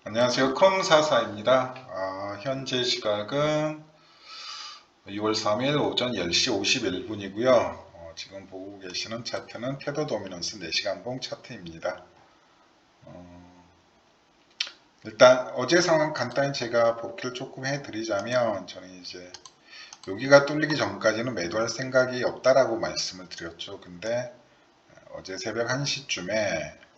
안녕하세요. 컴사사입니다. 현재 시각은 2월 3일 오전 10시 51분이고요. 지금 보고 계시는 차트는 테더 도미넌스 4시간봉 차트입니다. 일단 어제 상황 간단히 제가 복기를 조금 해드리자면 저는 이제 여기가 뚫리기 전까지는 매도할 생각이 없다라고 말씀을 드렸죠. 근데 어제 새벽 1시쯤에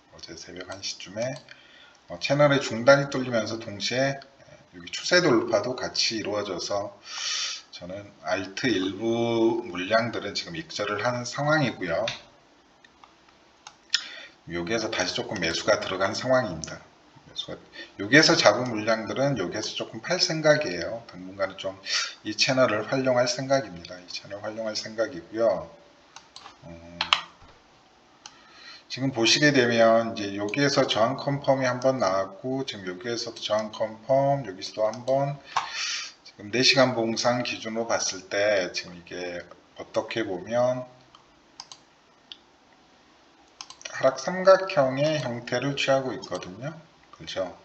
채널의 중단이 뚫리면서 동시에 여기 추세 돌파도 같이 이루어져서 저는 알트 일부 물량들은 지금 익절을 하는 상황이고요. 여기에서 다시 조금 매수가 들어간 상황입니다. 여기에서 잡은 물량들은 여기에서 조금 팔 생각이에요. 당분간은 좀 이 채널을 활용할 생각입니다. 이 채널 활용할 생각이고요. 지금 보시게 되면 이제 여기에서 저항 컨펌이 한번 나왔고 지금 여기에서도 저항 컨펌, 여기서도 한번 지금 4시간 봉상 기준으로 봤을 때 지금 이게 어떻게 보면 하락 삼각형의 형태를 취하고 있거든요. 그렇죠?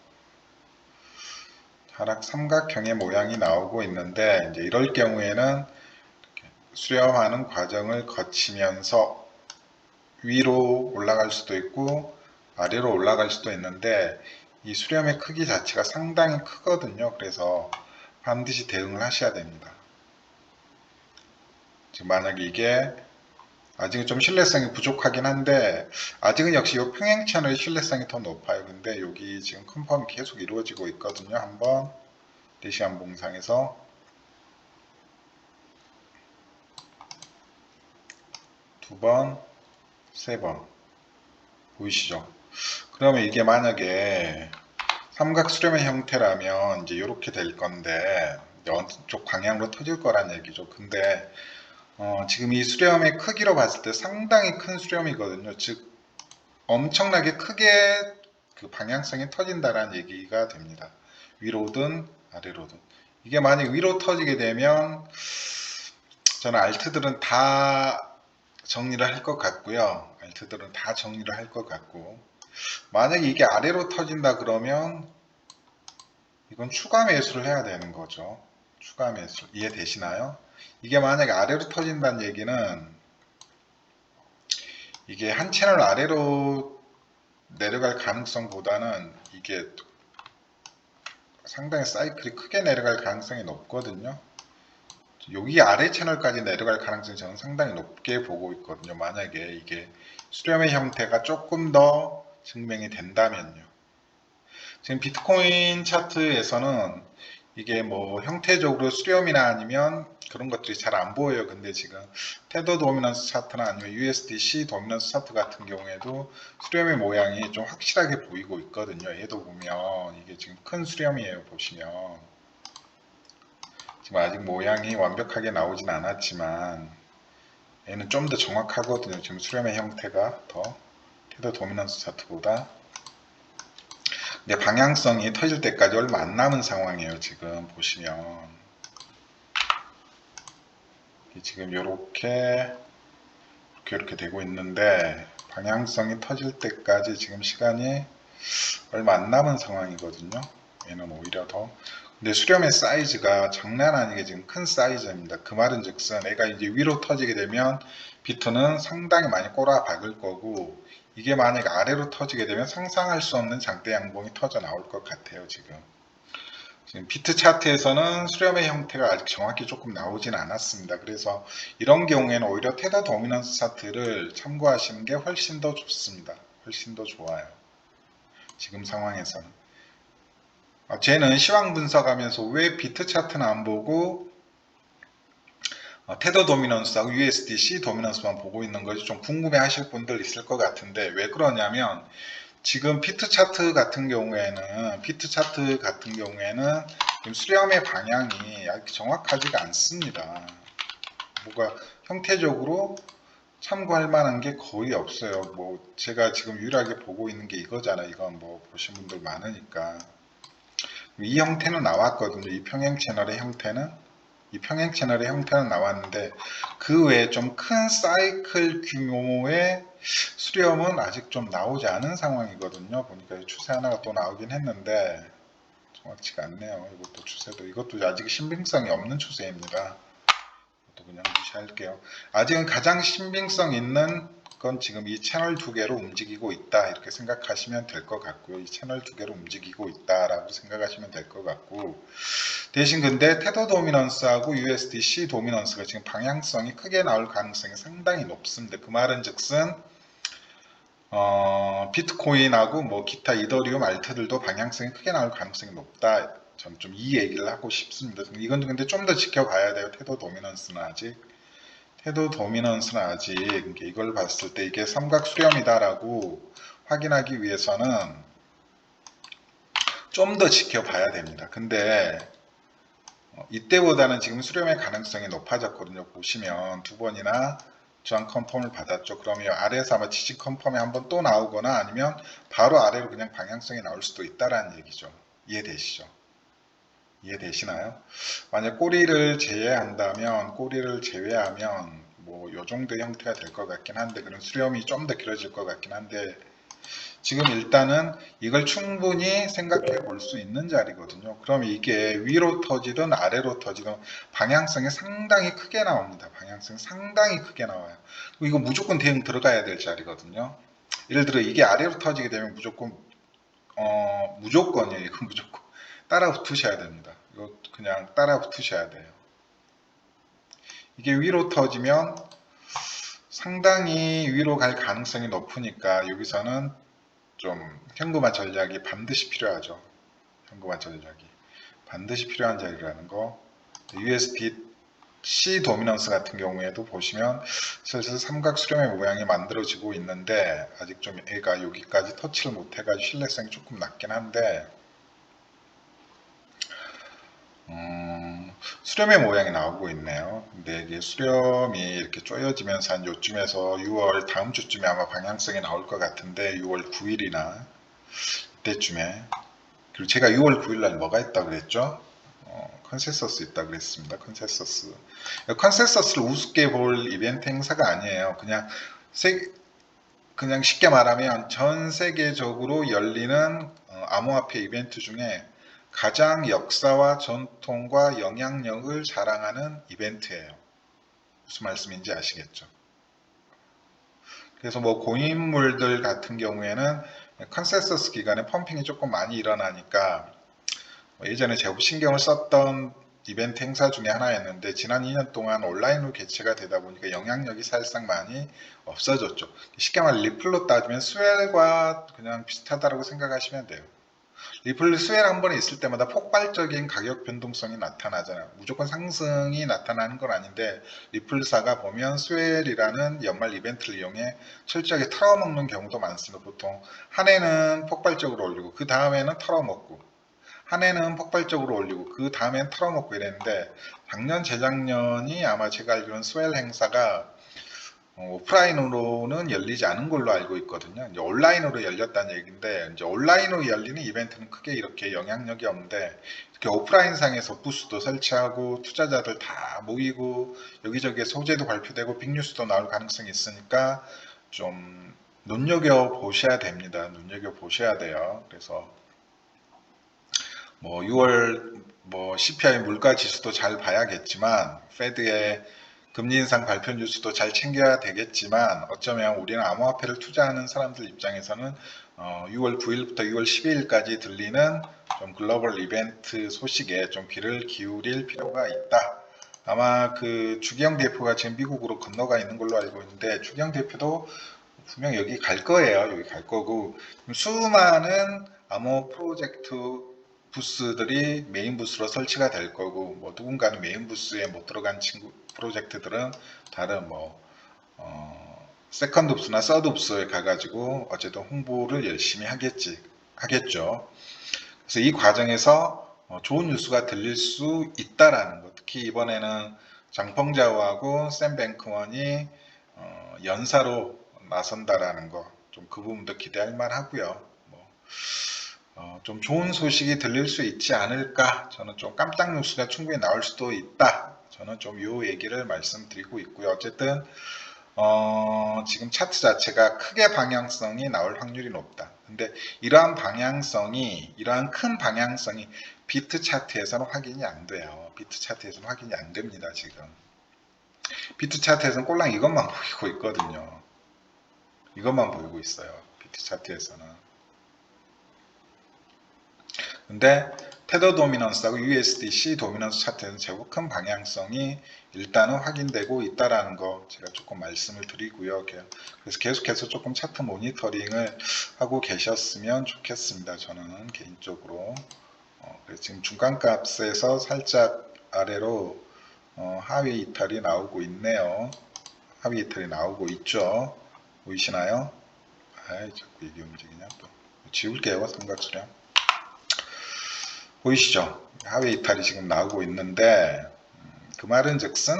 하락 삼각형의 모양이 나오고 있는데 이제 이럴 경우에는 수렴하는 과정을 거치면서 위로 올라갈 수도 있고 아래로 올라갈 수도 있는데 이 수렴의 크기 자체가 상당히 크거든요. 그래서 반드시 대응을 하셔야 됩니다. 지금 만약에 이게 아직은 좀 신뢰성이 부족하긴 한데 아직은 역시 이 평행 채널의 신뢰성이 더 높아요. 근데 여기 지금 컨펌이 계속 이루어지고 있거든요. 한번 4시간 봉상에서 두 번, 세 번 보이시죠? 그러면 이게 만약에 삼각 수렴의 형태라면 이제 이렇게 될 건데 쪽 방향으로 터질 거란 얘기죠. 근데 지금 이 수렴의 크기로 봤을 때 상당히 큰 수렴이거든요. 즉 엄청나게 크게 그 방향성이 터진다라는 얘기가 됩니다. 위로든 아래로든. 이게 만약 위로 터지게 되면 저는 알트들은 다 정리를 할 것 같고요. 알트들은 다 정리를 할 것 같고 만약에 이게 아래로 터진다 그러면 이건 추가 매수를 해야 되는 거죠. 추가 매수. 이해되시나요? 이게 만약에 아래로 터진다는 얘기는 이게 한 채널 아래로 내려갈 가능성보다는 이게 상당히 사이클이 크게 내려갈 가능성이 높거든요. 여기 아래 채널까지 내려갈 가능성이 저는 상당히 높게 보고 있거든요. 만약에 이게 수렴의 형태가 조금 더 증명이 된다면요. 지금 비트코인 차트에서는 이게 뭐 형태적으로 수렴이나 아니면 그런 것들이 잘 안 보여요. 근데 지금 테더 도미넌스 차트나 아니면 USDC 도미넌스 차트 같은 경우에도 수렴의 모양이 좀 확실하게 보이고 있거든요. 얘도 보면 이게 지금 큰 수렴이에요. 보시면 지금 아직 모양이 완벽하게 나오진 않았지만 얘는 좀 더 정확하거든요. 지금 수렴의 형태가 더 테더 도미넌스 차트보다. 근데 방향성이 터질 때까지 얼마 안 남은 상황이에요. 지금 보시면 지금 이렇게 되고 있는데 방향성이 터질 때까지 지금 시간이 얼마 안 남은 상황이거든요. 얘는 오히려 더 근데 수렴의 사이즈가 장난 아니게 지금 큰 사이즈입니다. 그 말은 즉슨 애가 이제 위로 터지게 되면 비트는 상당히 많이 꼬라 박을 거고 이게 만약에 아래로 터지게 되면 상상할 수 없는 장대 양봉이 터져 나올 것 같아요. 지금 비트 차트에서는 수렴의 형태가 아직 정확히 조금 나오진 않았습니다. 그래서 이런 경우에는 오히려 테더 도미넌스 차트를 참고하시는 게 훨씬 더 좋습니다. 훨씬 더 좋아요. 지금 상황에서는. 쟤는 시황 분석하면서 왜 비트 차트는 안 보고 테더 도미넌스하고 USDC 도미넌스만 보고 있는 것이 좀 궁금해 하실 분들 있을 것 같은데 왜 그러냐면 지금 피트 차트 같은 경우에는 지금 수렴의 방향이 정확하지가 않습니다. 뭐가 형태적으로 참고할 만한 게 거의 없어요. 뭐 제가 지금 유일하게 보고 있는 게 이거잖아요. 이건 뭐 보신 분들 많으니까 이 형태는 나왔거든요. 이 평행 채널의 형태는 이 평행 채널의 형태는 나왔는데 그 외에 좀 큰 사이클 규모의 수렴은 아직 좀 나오지 않은 상황이거든요. 보니까 추세 하나가 또 나오긴 했는데 정확치가 않네요. 이것도 추세도 이것도 아직 신빙성이 없는 추세입니다. 또 그냥 무시할게요. 아직은 가장 신빙성 있는 건 지금 이 채널 두 개로 움직이고 있다 이렇게 생각하시면 될 것 같고요. 이 채널 두 개로 움직이고 있다라고 생각하시면 될 것 같고 대신 근데 테더 도미넌스하고 USDC 도미넌스가 지금 방향성이 크게 나올 가능성이 상당히 높습니다. 그 말은 즉슨 비트코인하고 뭐 기타 이더리움 알트들도 방향성이 크게 나올 가능성이 높다. 저는 좀 이 얘기를 하고 싶습니다. 이건 근데 좀 더 지켜봐야 돼요. 테더 도미넌스는 아직 이걸 봤을 때 이게 삼각 수렴이다라고 확인하기 위해서는 좀 더 지켜봐야 됩니다. 근데 이때보다는 지금 수렴의 가능성이 높아졌거든요. 보시면 두 번이나 저항 컨펌을 받았죠. 그러면 아래에서 아마 지지 컨펌이 한번 또 나오거나 아니면 바로 아래로 그냥 방향성이 나올 수도 있다라는 얘기죠. 이해되시죠? 이해되시나요? 만약 꼬리를 제외하면 뭐 요 정도 형태가 될 것 같긴 한데 그런 수렴이 좀 더 길어질 것 같긴 한데 지금 일단은 이걸 충분히 생각해 볼 수 있는 자리거든요. 그럼 이게 위로 터지든 아래로 터지든 방향성이 상당히 크게 나옵니다. 방향성이 상당히 크게 나와요. 이거 무조건 대응 들어가야 될 자리거든요. 예를 들어 이게 아래로 터지게 되면 무조건이에요. 이거 무조건 따라 붙으셔야 됩니다. 이거 그냥 따라 붙으셔야 돼요. 이게 위로 터지면 상당히 위로 갈 가능성이 높으니까 여기서는 좀 현금화 전략이 반드시 필요하죠. 현금화 전략이 반드시 필요한 자리라는 거. USDC 도미넌스 같은 경우에도 보시면 슬슬 삼각 수렴의 모양이 만들어지고 있는데 아직 좀 얘가 여기까지 터치를 못해가지고 신뢰성이 조금 낮긴 한데 수렴의 모양이 나오고 있네요. 근데 이게 수렴이 이렇게 쪼여지면서 한 요쯤에서 6월 다음 주쯤에 아마 방향성이 나올 것 같은데 6월 9일이나 이때쯤에 그리고 제가 6월 9일 날 뭐가 있다고 그랬죠? 컨센서스 있다고 그랬습니다. 컨센서스를 우습게 볼 이벤트 행사가 아니에요. 그냥 쉽게 말하면 전 세계적으로 열리는 암호화폐 이벤트 중에 가장 역사와 전통과 영향력을 자랑하는 이벤트예요. 무슨 말씀인지 아시겠죠? 그래서 뭐 고인물들 같은 경우에는 컨센서스 기간에 펌핑이 조금 많이 일어나니까 예전에 제법 신경을 썼던 이벤트 행사 중에 하나였는데 지난 2년 동안 온라인으로 개최가 되다 보니까 영향력이 사실상 많이 없어졌죠. 쉽게 말해 리플로 따지면 스웰과 그냥 비슷하다고 생각하시면 돼요. 리플 스웰 한 번에 있을 때마다 폭발적인 가격 변동성이 나타나잖아요. 무조건 상승이 나타나는 건 아닌데 리플사가 보면 스웰이라는 연말 이벤트를 이용해 철저하게 털어먹는 경우도 많습니다. 보통 한 해는 폭발적으로 올리고 그 다음에는 털어먹고 한 해는 폭발적으로 올리고 그 다음엔 털어먹고 이랬는데 작년 재작년이 아마 제가 알기로는 스웰 행사가 오프라인으로는 열리지 않은 걸로 알고 있거든요. 이제 온라인으로 열렸다는 얘기인데 이제 온라인으로 열리는 이벤트는 크게 이렇게 영향력이 없는데 이렇게 오프라인 상에서 부스도 설치하고 투자자들 다 모이고 여기저기에 소재도 발표되고 빅뉴스도 나올 가능성이 있으니까 좀 눈여겨 보셔야 됩니다. 눈여겨 보셔야 돼요. 그래서 뭐 6월 뭐 CPI 물가 지수도 잘 봐야겠지만 페드의 금리 인상 발표 뉴스도 잘 챙겨야 되겠지만 어쩌면 우리는 암호화폐를 투자하는 사람들 입장에서는 6월 9일부터 6월 12일까지 들리는 좀 글로벌 이벤트 소식에 좀 귀를 기울일 필요가 있다. 아마 그 주기영 대표가 지금 미국으로 건너가 있는 걸로 알고 있는데 주기영 대표도 분명 여기 갈 거예요. 여기 갈 거고 수많은 암호 프로젝트 부스들이 메인 부스로 설치가 될 거고 뭐 누군가는 메인 부스에 못 들어간 친구 프로젝트들은 다른 뭐 세컨드 부스나 서드 부스에 가가지고 어쨌든 홍보를 열심히 하겠죠. 그래서 이 과정에서 좋은 뉴스가 들릴 수 있다라는 것. 특히 이번에는 장펑자오하고 샘 뱅크먼이 연사로 나선다라는 거. 좀 그 부분도 기대할 만하고요. 좀 좋은 소식이 들릴 수 있지 않을까. 저는 좀 깜짝 뉴스가 충분히 나올 수도 있다. 저는 좀 요 얘기를 말씀드리고 있고요. 어쨌든 지금 차트 자체가 크게 방향성이 나올 확률이 높다. 근데 이러한 큰 방향성이 비트 차트에서는 확인이 안 돼요. 비트 차트에서는 확인이 안 됩니다, 지금. 비트 차트에서는 꼴랑 이것만 보이고 있거든요. 이것만 보이고 있어요. 비트 차트에서는. 근데 테더 도미넌스하고 USDC 도미넌스 차트에는 제법 큰 방향성이 일단은 확인되고 있다라는 거 제가 조금 말씀을 드리고요. 그래서 계속해서 조금 차트 모니터링을 하고 계셨으면 좋겠습니다. 저는 개인적으로. 그래서 지금 중간값에서 살짝 아래로 하위 이탈이 나오고 있네요. 하위 이탈이 나오고 있죠. 보이시나요? 아이, 자꾸 이게 움직이냐 또. 지울게요, 삼각수렴. 보이시죠? 하위 이탈이 지금 나오고 있는데 그 말은 즉슨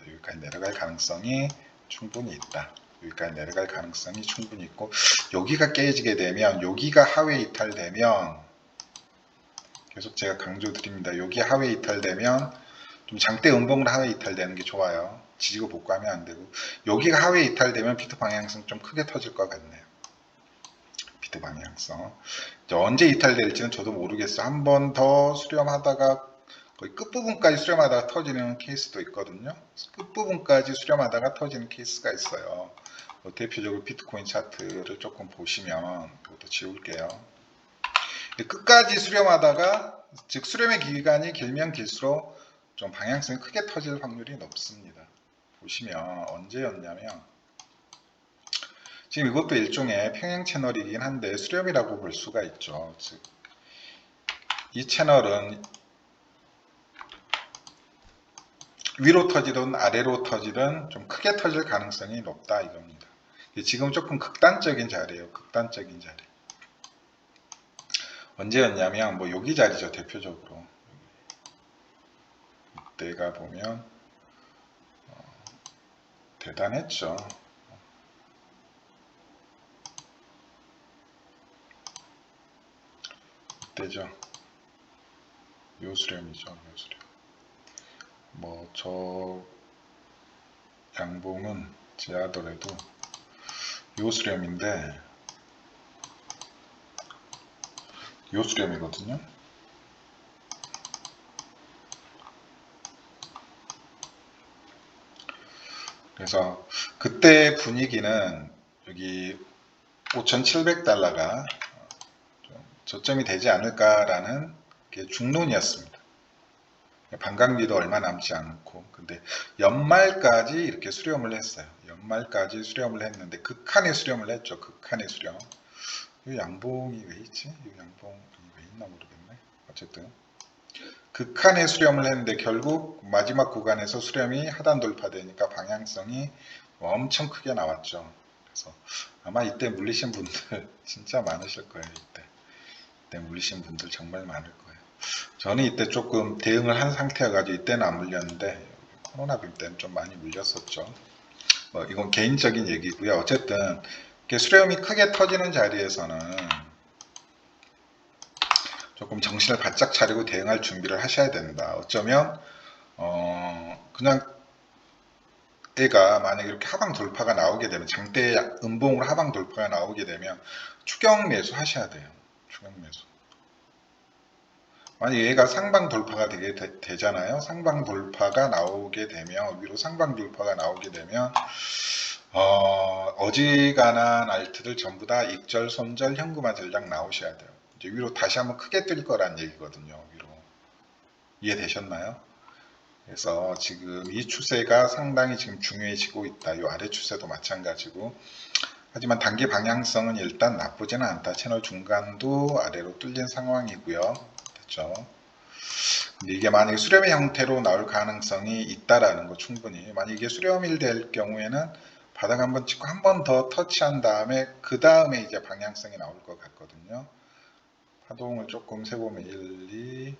여기까지 내려갈 가능성이 충분히 있다. 여기까지 내려갈 가능성이 충분히 있고 여기가 깨지게 되면 여기가 하위 이탈되면 계속 제가 강조드립니다. 여기 하위 이탈되면 좀 장대 음봉으로 하위 이탈되는 게 좋아요. 지지고 복구하면 안 되고 여기가 하위 이탈되면 비트 방향성 좀 크게 터질 것 같네요. 비트 방향성. 언제 이탈될지는 저도 모르겠어요. 한 번 더 수렴하다가 거의 끝부분까지 수렴하다가 터지는 케이스도 있거든요. 끝부분까지 수렴하다가 터지는 케이스가 있어요. 대표적으로 비트코인 차트를 조금 보시면 이것도 지울게요. 끝까지 수렴하다가 즉 수렴의 기간이 길면 길수록 좀 방향성이 크게 터질 확률이 높습니다. 보시면 언제였냐면 지금 이것도 일종의 평행 채널이긴 한데 수렴이라고 볼 수가 있죠. 즉 이 채널은 위로 터지든 아래로 터지든 좀 크게 터질 가능성이 높다 이겁니다. 지금 조금 극단적인 자리예요. 극단적인 자리. 언제였냐면 뭐 여기 자리죠. 대표적으로. 이때가 보면 대단했죠. 이때죠. 요수렴이죠. 요수렴. 뭐 저 양봉은 제하더라도 요수렴인데 요수렴이거든요. 그래서 그때 분위기는 여기 5,700달러가 저점이 되지 않을까라는 게 중론이었습니다. 반감기도 얼마 남지 않고 근데 연말까지 이렇게 수렴을 했어요. 연말까지 수렴을 했는데 극한의 수렴을 했죠. 극한의 수렴. 이 양봉이 왜 있지? 이 양봉이 왜 있나 모르겠네. 어쨌든 극한의 수렴을 했는데 결국 마지막 구간에서 수렴이 하단 돌파되니까 방향성이 엄청 크게 나왔죠. 그래서 아마 이때 물리신 분들 진짜 많으실 거예요. 이때 물리신 분들 정말 많을 거예요. 저는 이때 조금 대응을 한 상태여가지고 이때는 안 물렸는데 코로나 빔 때는 좀 많이 물렸었죠. 이건 개인적인 얘기고요. 어쨌든 수렴이 크게 터지는 자리에서는 조금 정신을 바짝 차리고 대응할 준비를 하셔야 된다. 어쩌면 그냥 애가 만약에 이렇게 하방 돌파가 나오게 되면 장대 음봉으로 하방 돌파가 나오게 되면 추격 매수 하셔야 돼요. 추격 매수. 만약 얘가 상방 돌파가 되잖아요. 상방 돌파가 나오게 되면 위로 상방 돌파가 나오게 되면 어지간한 알트들 전부 다 익절, 손절, 현금화 전략 나오셔야 돼요. 이제 위로 다시 한번 크게 뜰 거란 얘기거든요. 위로 이해되셨나요? 그래서 지금 이 추세가 상당히 지금 중요해지고 있다. 이 아래 추세도 마찬가지고. 하지만 단기 방향성은 일단 나쁘지는 않다. 채널 중간도 아래로 뚫린 상황이고요. 됐죠? 근데 이게 만약에 수렴의 형태로 나올 가능성이 있다라는 거 충분히. 만약에 이게 수렴일 될 경우에는 바닥 한번 찍고 한 번 더 터치한 다음에 그 다음에 이제 방향성이 나올 것 같거든요. 파동을 조금 세보면 1, 2,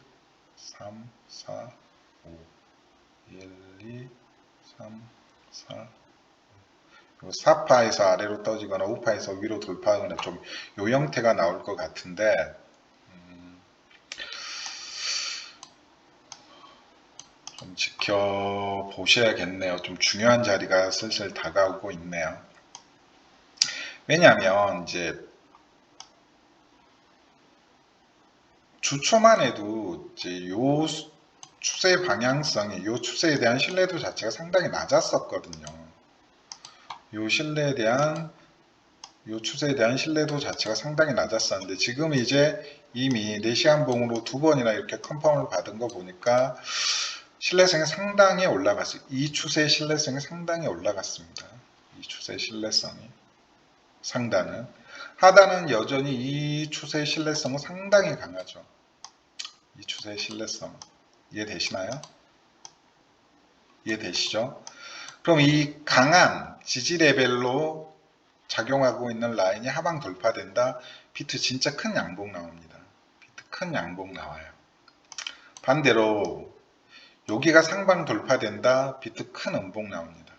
3, 4, 5 1, 2, 3, 4 4파에서 아래로 떠지거나 5파에서 위로 돌파하거나 좀 요 형태가 나올 것 같은데 좀 지켜보셔야겠네요. 좀 중요한 자리가 슬슬 다가오고 있네요. 왜냐하면 이제 주초만 해도 이제 요 추세 방향성이, 요 추세에 대한 신뢰도 자체가 상당히 낮았었거든요. 요 신뢰에 대한, 요 추세에 대한 신뢰도 자체가 상당히 낮았었는데, 지금 이제 이미 4시간 봉으로 2번이나 이렇게 컨펌을 받은 거 보니까 신뢰성이 상당히 올라갔어요. 이 추세의 신뢰성이 상당히 올라갔습니다. 이 추세의 신뢰성이. 상단은. 하단은 여전히 이 추세의 신뢰성은 상당히 강하죠. 이 추세의 신뢰성. 이해되시나요? 이해되시죠? 그럼 이 강한 지지 레벨로 작용하고 있는 라인이 하방 돌파된다. 비트 진짜 큰 양봉 나옵니다. 비트 큰 양봉 나와요. 반대로 여기가 상방 돌파된다. 비트 큰 음봉 나옵니다.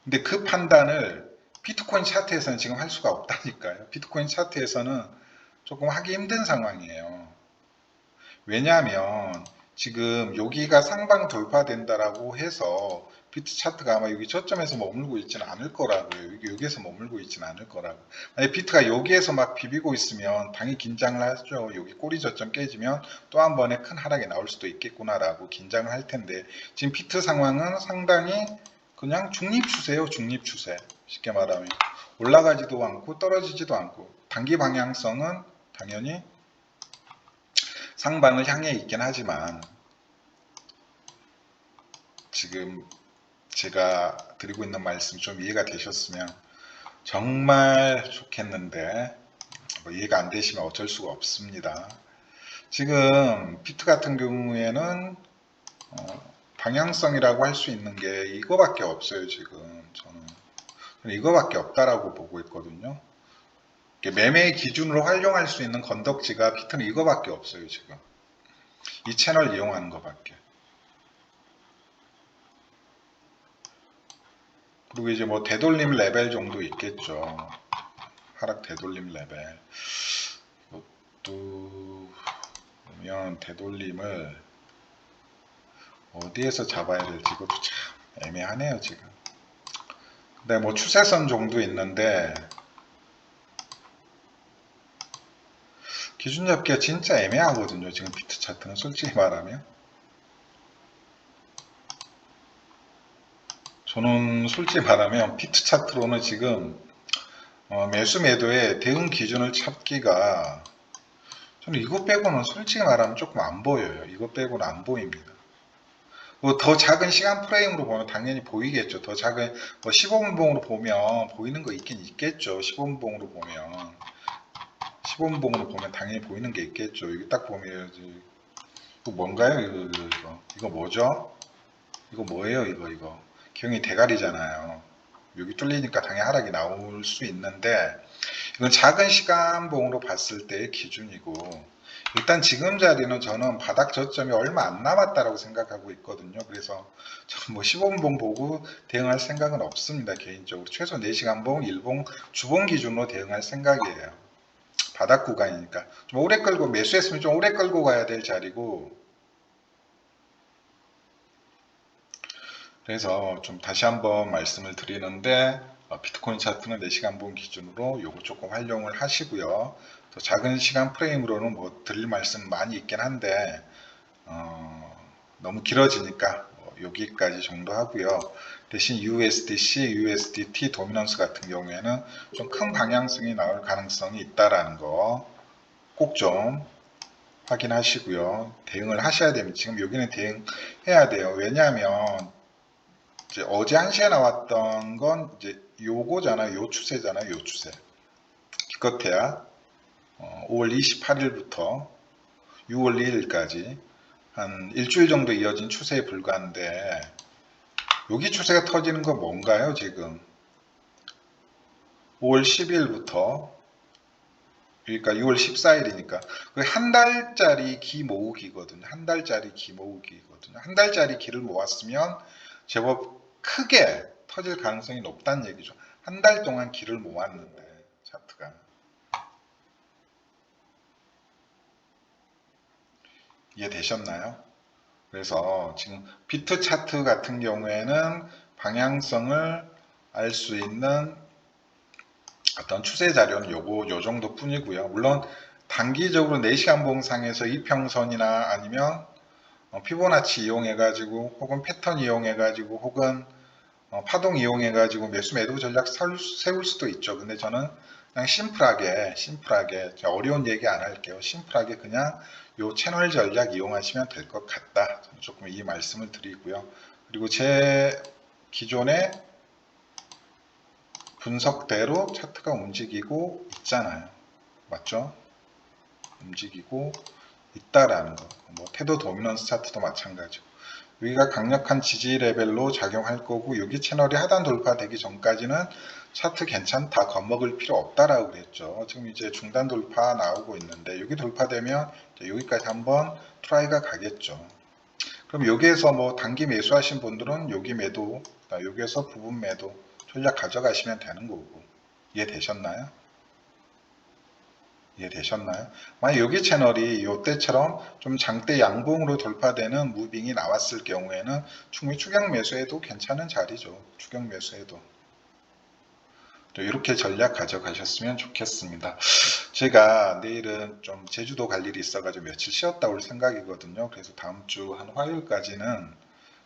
근데 그 판단을 비트코인 차트에서는 지금 할 수가 없다니까요. 비트코인 차트에서는 조금 하기 힘든 상황이에요. 왜냐하면 지금 여기가 상방 돌파된다라고 해서 비트 차트가 아마 여기 저점에서 머물고 있지는 않을 거라고요. 여기에서 머물고 있지는 않을 거라고. 만약 비트가 여기에서 막 비비고 있으면 당연히 긴장을 하죠. 여기 꼬리 저점 깨지면 또 한 번의 큰 하락이 나올 수도 있겠구나라고 긴장을 할 텐데, 지금 비트 상황은 상당히 그냥 중립 추세예요. 중립 추세. 쉽게 말하면 올라가지도 않고 떨어지지도 않고, 단기 방향성은 당연히 상방을 향해 있긴 하지만, 지금 제가 드리고 있는 말씀 좀 이해가 되셨으면 정말 좋겠는데, 뭐 이해가 안 되시면 어쩔 수가 없습니다. 지금 비트 같은 경우에는 방향성이라고 할 수 있는 게 이거밖에 없어요. 지금 저는 이거밖에 없다라고 보고 있거든요. 매매의 기준으로 활용할 수 있는 건덕지가 비트는 이거밖에 없어요. 지금 이 채널 이용하는 것밖에. 그리고 이제 뭐 되돌림 레벨 정도 있겠죠. 하락 되돌림 레벨. 이것도 보면 되돌림을 어디에서 잡아야 될지 이것도 참 애매하네요. 지금. 근데 뭐 추세선 정도 있는데 기준 잡기가 진짜 애매하거든요. 지금 비트 차트는 솔직히 말하면. 저는 솔직히 말하면 비트 차트로는 지금 매수 매도의 대응 기준을 찾기가, 저는 이거 빼고는 솔직히 말하면 조금 안 보여요. 이거 빼고는 안 보입니다. 뭐 더 작은 시간 프레임으로 보면 당연히 보이겠죠. 더 작은 뭐 15분봉으로 보면 보이는 거 있긴 있겠죠. 15분봉으로 보면 15분봉으로 보면 당연히 보이는 게 있겠죠. 이거 딱 보면 이거 뭔가요? 이거 뭐죠? 이거 뭐예요? 이거 기형이 대가리잖아요. 여기 뚫리니까 당연히 하락이 나올 수 있는데, 이건 작은 시간봉으로 봤을 때의 기준이고, 일단 지금 자리는 저는 바닥 저점이 얼마 안 남았다라고 생각하고 있거든요. 그래서 저는 뭐 15분봉 보고 대응할 생각은 없습니다. 개인적으로 최소 4시간봉, 1봉, 주봉 기준으로 대응할 생각이에요. 바닥 구간이니까 좀 오래 끌고, 매수했으면 좀 오래 끌고 가야 될 자리고, 그래서 좀 다시 한번 말씀을 드리는데, 비트코인 차트는 4시간봉 기준으로 요거 조금 활용을 하시고요. 또 작은 시간 프레임으로는 뭐 드릴 말씀 많이 있긴 한데 너무 길어지니까 여기까지 정도 하고요. 대신 USDC, USDT 도미넌스 같은 경우에는 좀 큰 방향성이 나올 가능성이 있다라는 거 꼭 좀 확인하시고요. 대응을 하셔야 됩니다. 지금 여기는 대응해야 돼요. 왜냐하면 이제 어제 1시에 나왔던 건 이제 요거잖아요. 요 추세잖아요. 요 추세. 기껏해야 5월 28일부터 6월 2일까지 한 일주일 정도 이어진 추세에 불과한데, 여기 추세가 터지는 건 뭔가요? 지금 5월 10일부터 그러니까 6월 14일이니까 한 달짜리 기 모으기거든요. 한 달짜리 기 모으기거든요. 한 달짜리 기를 모았으면 제법 크게 터질 가능성이 높다는 얘기죠. 한 달 동안 기를 모았는데 차트가. 이해되셨나요? 그래서 지금 비트 차트 같은 경우에는 방향성을 알 수 있는 어떤 추세 자료는 요 정도 뿐이고요. 물론 단기적으로 4시간 봉상에서 이평선이나 아니면 피보나치 이용해가지고 혹은 패턴 이용해가지고 혹은 파동 이용해가지고 매수 매도 전략 세울 수도 있죠. 근데 저는 그냥 심플하게 어려운 얘기 안 할게요. 심플하게 그냥 요 채널 전략 이용하시면 될 것 같다. 저는 조금 이 말씀을 드리고요. 그리고 제 기존의 분석대로 차트가 움직이고 있잖아요. 맞죠? 움직이고 있다라는 거. 뭐 태도 도미넌스 차트도 마찬가지고. 여기가 강력한 지지 레벨로 작용할 거고 여기 채널이 하단 돌파되기 전까지는 차트 괜찮다 겁먹을 필요 없다라고 그랬죠. 지금 이제 중단 돌파 나오고 있는데 여기 돌파되면 여기까지 한번 트라이가 가겠죠. 그럼 여기에서 뭐 단기 매수하신 분들은 여기 매도, 여기에서 부분 매도 전략 가져가시면 되는 거고. 이해되셨나요? 이해되셨나요? 만약 여기 채널이 이때처럼 좀 장대 양봉으로 돌파되는 무빙이 나왔을 경우에는 충분히 추격 매수해도 괜찮은 자리죠. 추격 매수해도. 이렇게 전략 가져가셨으면 좋겠습니다. 제가 내일은 좀 제주도 갈 일이 있어가지고 며칠 쉬었다 올 생각이거든요. 그래서 다음 주 한 화요일까지는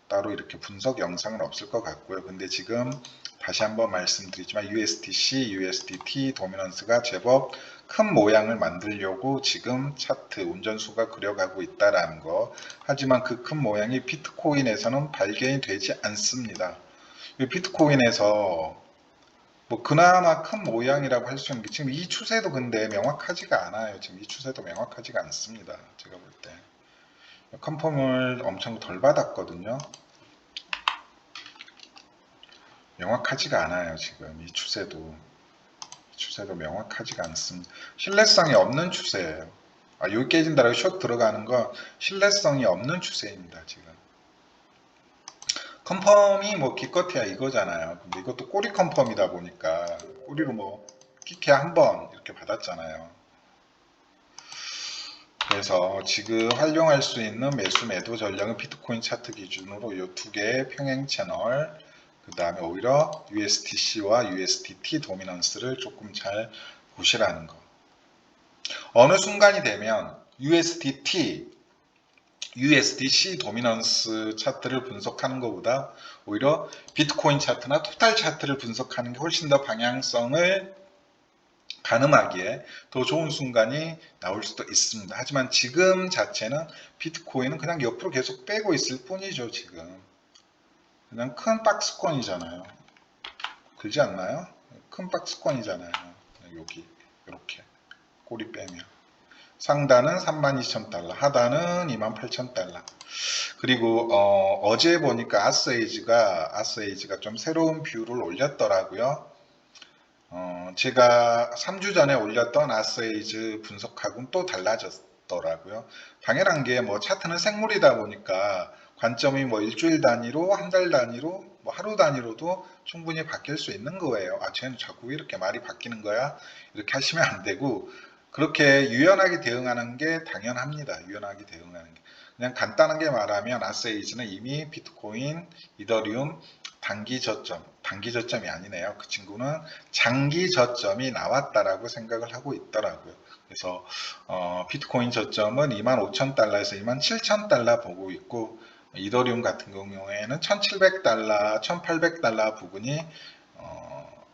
따로 이렇게 분석 영상은 없을 것 같고요. 근데 지금 다시 한번 말씀드리지만 USDC, USDT 도미넌스가 제법 큰 모양을 만들려고 지금 차트 운전수가 그려가고 있다라는 거. 하지만 그 큰 모양이 비트코인에서는 발견이 되지 않습니다. 비트코인에서 뭐 그나마 큰 모양이라고 할 수 있는 게 지금 이 추세도 근데 명확하지가 않아요. 지금 이 추세도 명확하지가 않습니다. 제가 볼 때. 컨펌을 엄청 덜 받았거든요. 명확하지가 않아요. 지금 이 추세도 명확하지가 않습니다. 신뢰성이 없는 추세예요. 여기 깨진다라고 숏 들어가는 건 신뢰성이 없는 추세입니다. 지금 컨펌이 뭐 기껏해야 이거잖아요. 근데 이것도 꼬리 컨펌이다 보니까 꼬리로 뭐 끼케 한번 이렇게 받았잖아요. 그래서 지금 활용할 수 있는 매수 매도 전략은 비트코인 차트 기준으로 이 두 개의 평행 채널, 그 다음에 오히려 USDC와 USDT 도미넌스를 조금 잘 보시라는 거. 어느 순간이 되면 USDT, USDC 도미넌스 차트를 분석하는 것보다 오히려 비트코인 차트나 토탈 차트를 분석하는 게 훨씬 더 방향성을 가늠하기에 더 좋은 순간이 나올 수도 있습니다. 하지만 지금 자체는 비트코인은 그냥 옆으로 계속 빼고 있을 뿐이죠. 지금 그냥 큰 박스권이잖아요. 그렇지 않나요? 큰 박스권이잖아요. 여기 이렇게 꼬리 빼면 상단은 32,000달러, 하단은 28,000달러. 그리고 어제 보니까 아스에이지가 좀 새로운 뷰를 올렸더라고요. 제가 3주 전에 올렸던 아스에이즈 분석하고는 또 달라졌더라고요. 당연한 게 뭐 차트는 생물이다 보니까 관점이 뭐 일주일 단위로, 한 달 단위로, 뭐 하루 단위로도 충분히 바뀔 수 있는 거예요. 쟤는 자꾸 이렇게 말이 바뀌는 거야? 이렇게 하시면 안 되고 그렇게 유연하게 대응하는 게 당연합니다. 유연하게 대응하는 게. 그냥 간단하게 말하면 아스에이즈는 이미 비트코인, 이더리움 단기 저점이 아니네요. 그 친구는 장기 저점이 나왔다라고 생각을 하고 있더라고요. 그래서 비트코인 저점은 25,000달러에서 27,000달러 보고 있고 이더리움 같은 경우에는 1,700달러, 1,800달러 부근이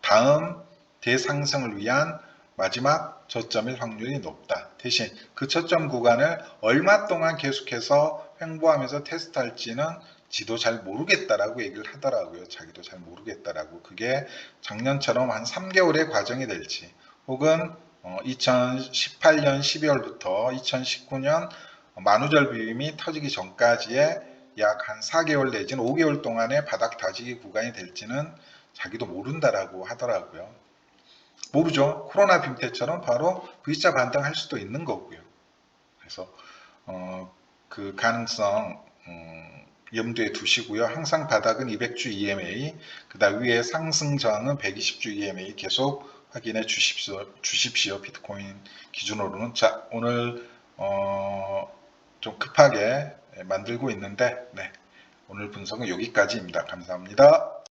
다음 대상승을 위한 마지막 저점일 확률이 높다. 대신 그 저점 구간을 얼마 동안 계속해서 횡보하면서 테스트할지는 지도 잘 모르겠다라고 얘기를 하더라고요. 자기도 잘 모르겠다라고. 그게 작년처럼 한 3개월의 과정이 될지 혹은 2018년 12월부터 2019년 만우절 비빔이 터지기 전까지의 약 한 4개월 내지는 5개월 동안의 바닥 다지기 구간이 될지는 자기도 모른다라고 하더라고요. 모르죠. 코로나 빔 때처럼 바로 V자 반등할 수도 있는 거고요. 그래서 그 가능성 염두에 두시고요. 항상 바닥은 200주 EMA, 그 다음 위에 상승 저항은 120주 EMA 계속 확인해 주십시오. 비트코인 기준으로는. 자, 오늘 좀 급하게 만들고 있는데, 네, 오늘 분석은 여기까지입니다. 감사합니다.